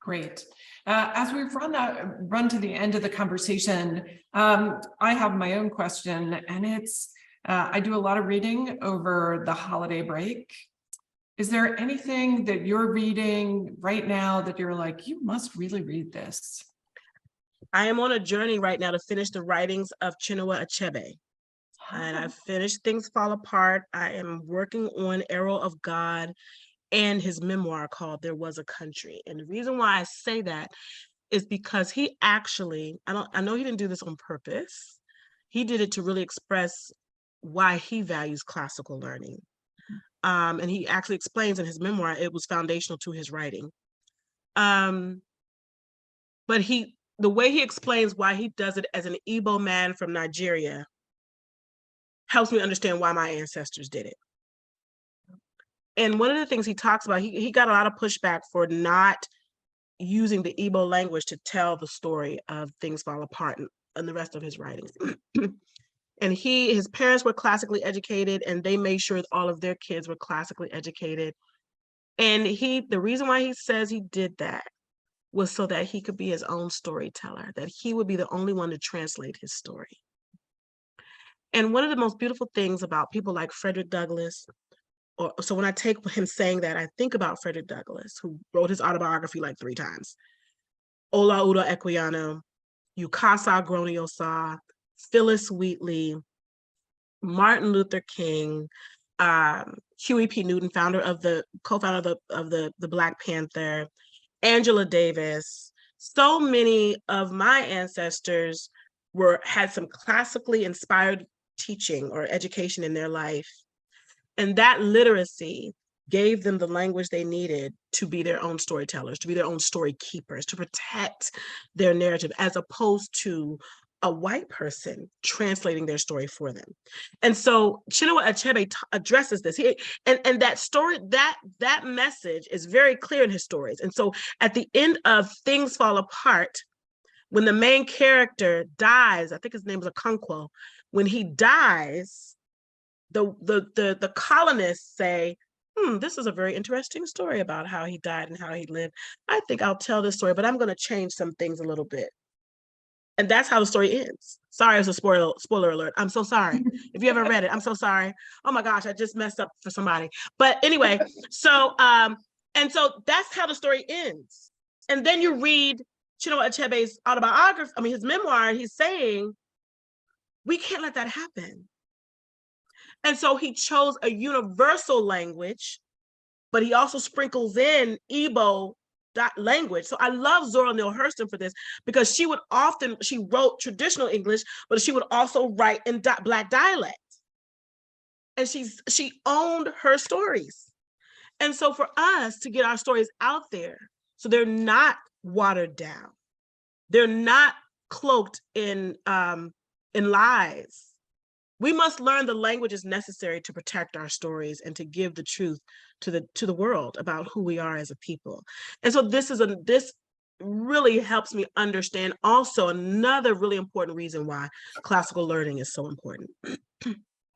Great. As we've run to the end of the conversation, I have my own question, and it's, I do a lot of reading over the holiday break. Is there anything that you're reading right now that you're like, you must really read this? I am on a journey right now to finish the writings of Chinua Achebe. And I've finished Things Fall Apart. I am working on Arrow of God and his memoir called There Was a Country. And the reason why I say that is because he actually, I know he didn't do this on purpose. He did it to really express why he values classical learning. And he actually explains in his memoir, it was foundational to his writing. But the way he explains why he does it as an Igbo man from Nigeria helps me understand why my ancestors did it. And one of the things he talks about, he got a lot of pushback for not using the Igbo language to tell the story of Things Fall Apart and the rest of his writings. And his parents were classically educated, and they made sure all of their kids were classically educated. And the reason why he says he did that was so that he could be his own storyteller, that he would be the only one to translate his story. And one of the most beautiful things about people like Frederick Douglass, so when I take him saying that, I think about Frederick Douglass, who wrote his autobiography like 3 times. Ola Udo Equiano, Ukasa Groniosa, Phyllis Wheatley, Martin Luther King, Huey P. Newton, co-founder of the Black Panther, Angela Davis. So many of my ancestors had some classically inspired teaching or education in their life. And that literacy gave them the language they needed to be their own storytellers, to be their own story keepers, to protect their narrative, as opposed to a white person translating their story for them. And so Chinua Achebe addresses this. And that story, that message is very clear in his stories. And so at the end of Things Fall Apart, when the main character dies, I think his name is Okonkwo, when he dies, the colonists say, this is a very interesting story about how he died and how he lived. I think I'll tell this story, but I'm going to change some things a little bit. And that's how the story ends. Sorry, it's a spoiler alert. I'm so sorry. If you haven't read it, I'm so sorry. Oh my gosh, I just messed up for somebody. But anyway, so that's how the story ends. And then you read Chinua Achebe's autobiography, his memoir, he's saying, we can't let that happen. And so he chose a universal language, but he also sprinkles in Igbo language. So I love Zora Neale Hurston for this, because she wrote traditional English, but she would also write in Black dialect. And she owned her stories. And so for us to get our stories out there, so they're not watered down, they're not cloaked in lies, we must learn the languages necessary to protect our stories and to give the truth to the world about who we are as a people. And so this really helps me understand also another really important reason why classical learning is so important.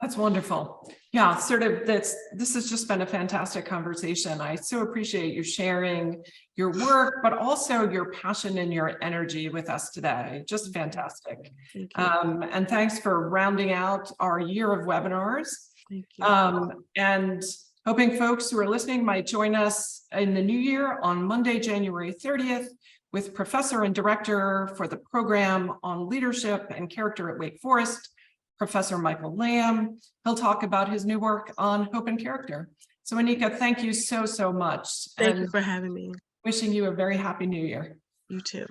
That's wonderful. Yeah, this has just been a fantastic conversation. I so appreciate you sharing your work, but also your passion and your energy with us today. Just fantastic. Thank you. And thanks for rounding out our year of webinars. Thank you. And hoping folks who are listening might join us in the new year on Monday, January 30th, with Professor and Director for the Program on Leadership and Character at Wake Forest, Professor Michael Lamb. He'll talk about his new work on hope and character. So Anika, thank you so much. Thank you for having me. Wishing you a very happy new year. You too.